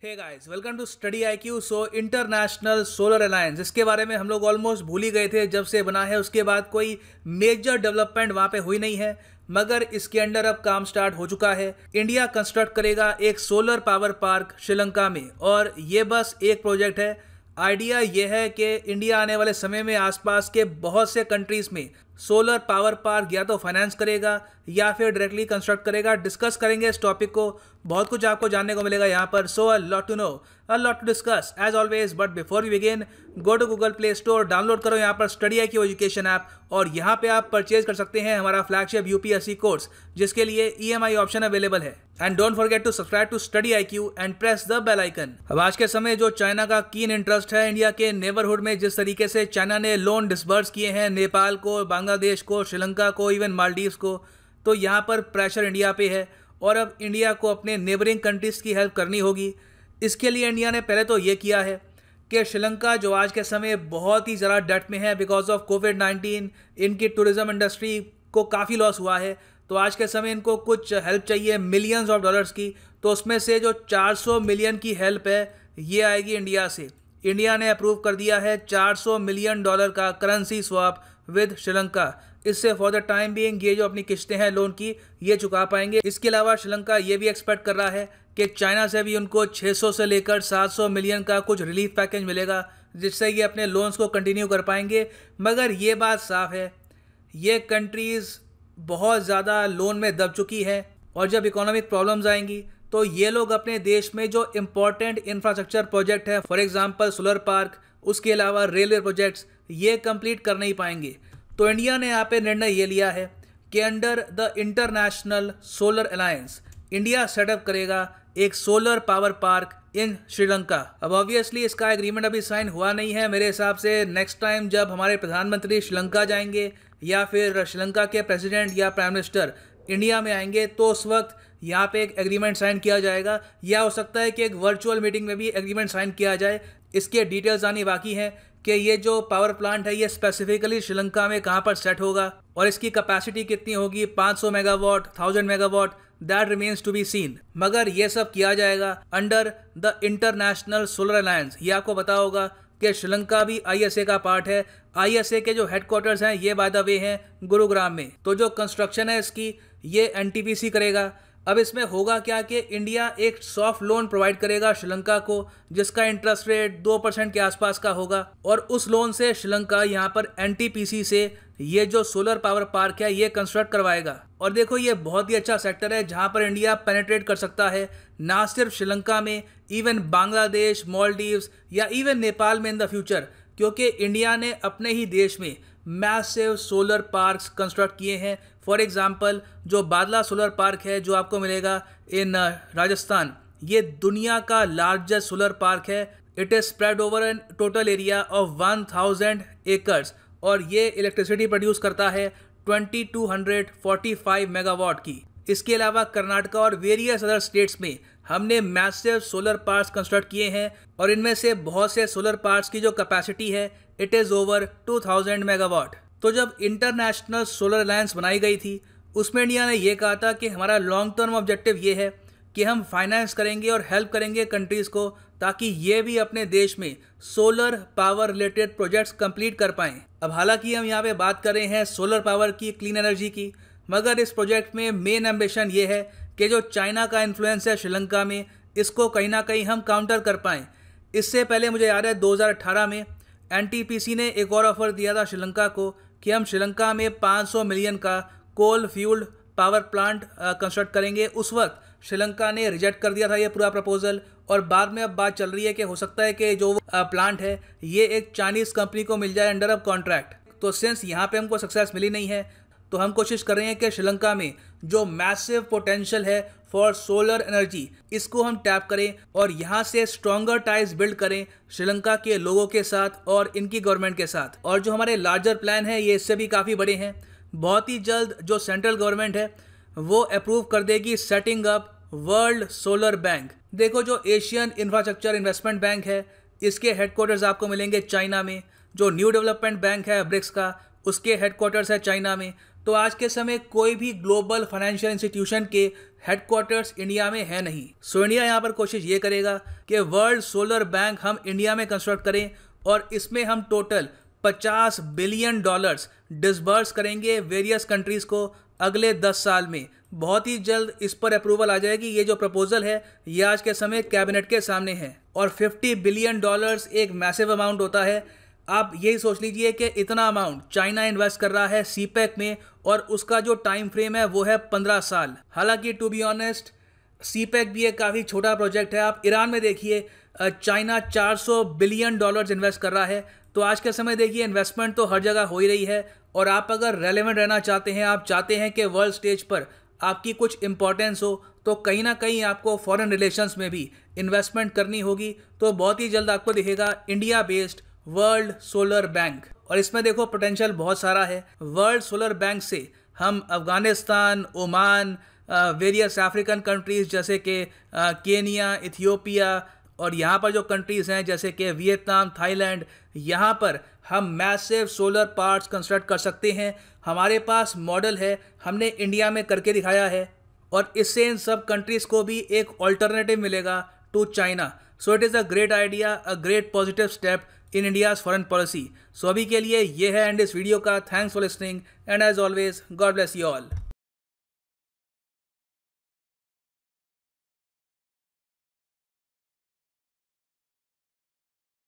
Hey guys, welcome to Study IQ. So international solar alliance, इसके बारे में हम लोग ऑलमोस्ट भूल ही गए थे जब से बना है। उसके बाद कोई मेजर डेवलपमेंट वहाँ पे हुई नहीं है, मगर इसके अंडर अब काम स्टार्ट हो चुका है। इंडिया कंस्ट्रक्ट करेगा एक सोलर पावर पार्क श्रीलंका में, और ये बस एक प्रोजेक्ट है। आइडिया ये है कि इंडिया आने वाले समय में आसपास के बहुत से कंट्रीज में सोलर पावर पार्क या तो फाइनेंस करेगा या फिर डायरेक्टली कंस्ट्रक्ट करेगा। डिस्कस करेंगे इस टॉपिक को, बहुत कुछ आपको जानने को मिलेगा यहाँ पर। So a lot to know, a lot to discuss as always, but before we begin, go to Google Play Store, download करो यहाँ पर स्टडी आईक्यू एजुकेशन ऐप, और यहाँ पे आप परचेज कर सकते हैं हमारा फ्लैगशिप यूपीएससी कोर्स, जिसके लिए ईएमआई ऑप्शन अवेलेबल है। And don't forget to subscribe to Study IQ and press the bell icon. अब आज के समय जो चाइना का कीन इंटरेस्ट है इंडिया के नेबरहुड में, जिस तरीके से चाइना ने लोन डिसबर्स किए हैं नेपाल को, बांग्लादेश को, श्रीलंका को, इवन मालदीव्स को, तो यहाँ पर प्रेशर इंडिया पे है और अब इंडिया को अपने नेबरिंग कंट्रीज की हेल्प करनी होगी। इसके लिए इंडिया ने पहले तो ये किया है कि श्रीलंका, जो आज के समय बहुत ही ज़्यादा डेट में है बिकॉज ऑफ कोविड-19, इनकी टूरिज्म इंडस्ट्री को काफ़ी लॉस हुआ है, तो आज के समय इनको कुछ हेल्प चाहिए मिलियंस ऑफ डॉलर्स की। तो उसमें से जो 400 मिलियन की हेल्प है ये आएगी इंडिया से। इंडिया ने अप्रूव कर दिया है $400 मिलियन का करेंसी स्वैप विद श्रीलंका। इससे फॉर द टाइम बीइंग ये जो अपनी किस्तें हैं लोन की, ये चुका पाएंगे। इसके अलावा श्रीलंका ये भी एक्सपेक्ट कर रहा है कि चाइना से भी उनको 600 से लेकर 700 मिलियन का कुछ रिलीफ पैकेज मिलेगा, जिससे ये अपने लोन्स को कंटिन्यू कर पाएंगे। मगर ये बात साफ है, ये कंट्रीज़ बहुत ज़्यादा लोन में दब चुकी है, और जब इकोनॉमिक प्रॉब्लम्स आएंगी तो ये लोग अपने देश में जो इम्पोर्टेंट इंफ्रास्ट्रक्चर प्रोजेक्ट है, फॉर एग्जांपल सोलर पार्क, उसके अलावा रेलवे प्रोजेक्ट्स, ये कंप्लीट कर नहीं पाएंगे। तो इंडिया ने यहाँ पे निर्णय ये लिया है कि under the international solar alliance India setup करेगा एक सोलर पावर पार्क इन श्रीलंका। अब ऑब्वियसली इसका एग्रीमेंट अभी साइन हुआ नहीं है। मेरे हिसाब से नेक्स्ट टाइम जब हमारे प्रधानमंत्री श्रीलंका जाएंगे या फिर श्रीलंका के प्रेसिडेंट या प्राइम मिनिस्टर इंडिया में आएंगे, तो उस वक्त यहाँ पे एक एग्रीमेंट साइन किया जाएगा, या हो सकता है कि एक वर्चुअल मीटिंग में भी एग्रीमेंट साइन किया जाए। इसके डिटेल्स आनी बाकी हैं कि ये जो पावर प्लांट है ये स्पेसिफिकली श्रीलंका में कहाँ पर सेट होगा और इसकी कैपेसिटी कितनी होगी, 500 megawatt, 1000 megawatt, that remains to be seen. मगर ये सब किया जाएगा under the international solar alliance. ये आपको पता होगा कि श्रीलंका भी आईएसए का पार्ट है। आईएसए के जो हेडक्वार्टर्स हैं ये बाय द वे हैं गुरुग्राम में। तो जो कंस्ट्रक्शन है इसकी ये एनटीपीसी करेगा। अब इसमें होगा क्या कि इंडिया एक सॉफ्ट लोन प्रोवाइड करेगा श्रीलंका को, जिसका इंटरेस्ट रेट 2% के आसपास का होगा, और उस लोन से श्रीलंका यहाँ पर एनटीपीसी से ये जो सोलर पावर पार्क है ये कंस्ट्रक्ट करवाएगा। और देखो, ये बहुत ही अच्छा सेक्टर है जहाँ पर इंडिया पेनिट्रेट कर सकता है, ना सिर्फ श्रीलंका में, इवन बांग्लादेश, मालदीव्स या इवन नेपाल में इन द फ्यूचर, क्योंकि इंडिया ने अपने ही देश में मैसिव सोलर पार्क्स कंस्ट्रक्ट किए हैं। फॉर एग्जांपल जो बादला सोलर पार्क है जो आपको मिलेगा इन राजस्थान, ये दुनिया का लार्जेस्ट सोलर पार्क है। It is spread over an total area of 1000 acres, और ये इलेक्ट्रिसिटी प्रोड्यूस करता है 2245 मेगावाट की। इसके अलावा कर्नाटका और वेरियस अदर स्टेट्स में हमने मैसिव सोलर पार्क्स कंस्ट्रक्ट किए हैं, और इनमें से बहुत से सोलर पार्क्स की जो कैपेसिटी है इट इज़ ओवर 2000 मेगावाट। तो जब इंटरनेशनल सोलर अलायंस बनाई गई थी, उसमें इंडिया ने यह कहा था कि हमारा लॉन्ग टर्म ऑब्जेक्टिव ये है कि हम फाइनेंस करेंगे और हेल्प करेंगे कंट्रीज़ को, ताकि ये भी अपने देश में solar power related projects complete कर पाएँ। अब हालांकि हम यहाँ पे बात कर रहे हैं सोलर पावर की, क्लीन एनर्जी की, मगर इस प्रोजेक्ट में मेन एम्बिशन ये है कि जो चाइना का इन्फ्लुएंस है श्रीलंका में, इसको कहीं ना कहीं हम काउंटर कर पाएँ। इससे पहले मुझे याद है 2018 में एनटीपीसी ने एक और ऑफर दिया था श्रीलंका को कि हम श्रीलंका में 500 मिलियन का कोल फ्यूल्ड पावर प्लांट कंस्ट्रक्ट करेंगे। उस वक्त श्रीलंका ने रिजेक्ट कर दिया था ये पूरा प्रपोजल, और बाद में अब बात चल रही है कि हो सकता है कि जो प्लांट है ये एक चाइनीज़ कंपनी को मिल जाए अंडर अ कॉन्ट्रैक्ट। तो सिंस यहाँ पे हमको सक्सेस मिली नहीं है, तो हम कोशिश कर रहे हैं कि श्रीलंका में जो मैसिव पोटेंशियल है फॉर सोलर एनर्जी, इसको हम टैप करें और यहाँ से स्ट्रॉन्गर टाइज बिल्ड करें श्रीलंका के लोगों के साथ और इनकी गवर्नमेंट के साथ। और जो हमारे लार्जर प्लान है ये इससे भी काफ़ी बड़े हैं। बहुत ही जल्द जो सेंट्रल गवर्नमेंट है वो अप्रूव कर देगी setting up world solar bank. देखो, जो एशियन इंफ्रास्ट्रक्चर इन्वेस्टमेंट बैंक है इसके हेडक्वार्टर्स आपको मिलेंगे चाइना में। जो न्यू डेवलपमेंट बैंक है ब्रिक्स का, उसके हेडक्वार्टर्स है चाइना में। तो आज के समय कोई भी ग्लोबल फाइनेंशियल इंस्टीट्यूशन के हेडक्वार्टर्स इंडिया में है नहीं। सो इंडिया यहाँ पर कोशिश ये करेगा कि वर्ल्ड सोलर बैंक हम इंडिया में कंस्ट्रक्ट करें और इसमें हम टोटल $50 बिलियन डिसबर्स करेंगे वेरियस कंट्रीज को अगले 10 साल में। बहुत ही जल्द इस पर अप्रूवल आ जाएगी। ये जो प्रपोजल है ये आज के समय कैबिनेट के सामने है और $50 बिलियन एक मैसिव अमाउंट होता है। आप यही सोच लीजिए कि इतना अमाउंट चाइना इन्वेस्ट कर रहा है सीपेक में और उसका जो टाइम फ्रेम है वो है 15 साल। हालांकि टू बी ऑनेस्ट सीपेक भी एक काफ़ी छोटा प्रोजेक्ट है। आप ईरान में देखिए, चाइना $400 बिलियन इन्वेस्ट कर रहा है। तो आज के समय देखिए इन्वेस्टमेंट तो हर जगह हो ही रही है और आप अगर रेलेवेंट रहना चाहते हैं, आप चाहते हैं कि वर्ल्ड स्टेज पर आपकी कुछ इंपॉर्टेंस हो, तो कहीं ना कहीं आपको फॉरेन रिलेशंस में भी इन्वेस्टमेंट करनी होगी। तो बहुत ही जल्द आपको दिखेगा India based world solar bank और इसमें देखो पोटेंशियल बहुत सारा है। वर्ल्ड सोलर बैंक से हम Afghanistan, Oman, various African countries जैसे कि केनिया, इथियोपिया और यहाँ पर जो कंट्रीज़ हैं जैसे कि वियतनाम, थाईलैंड, यहाँ पर हम मैसिव सोलर पार्क्स कंस्ट्रक्ट कर सकते हैं। हमारे पास मॉडल है, हमने इंडिया में करके दिखाया है और इससे इन सब कंट्रीज़ को भी एक ऑल्टरनेटिव मिलेगा to China. So it is a great idea, a great positive step in India's foreign policy. So अभी के लिए ये है एंड इस वीडियो का। Thanks for listening and as always God bless you all.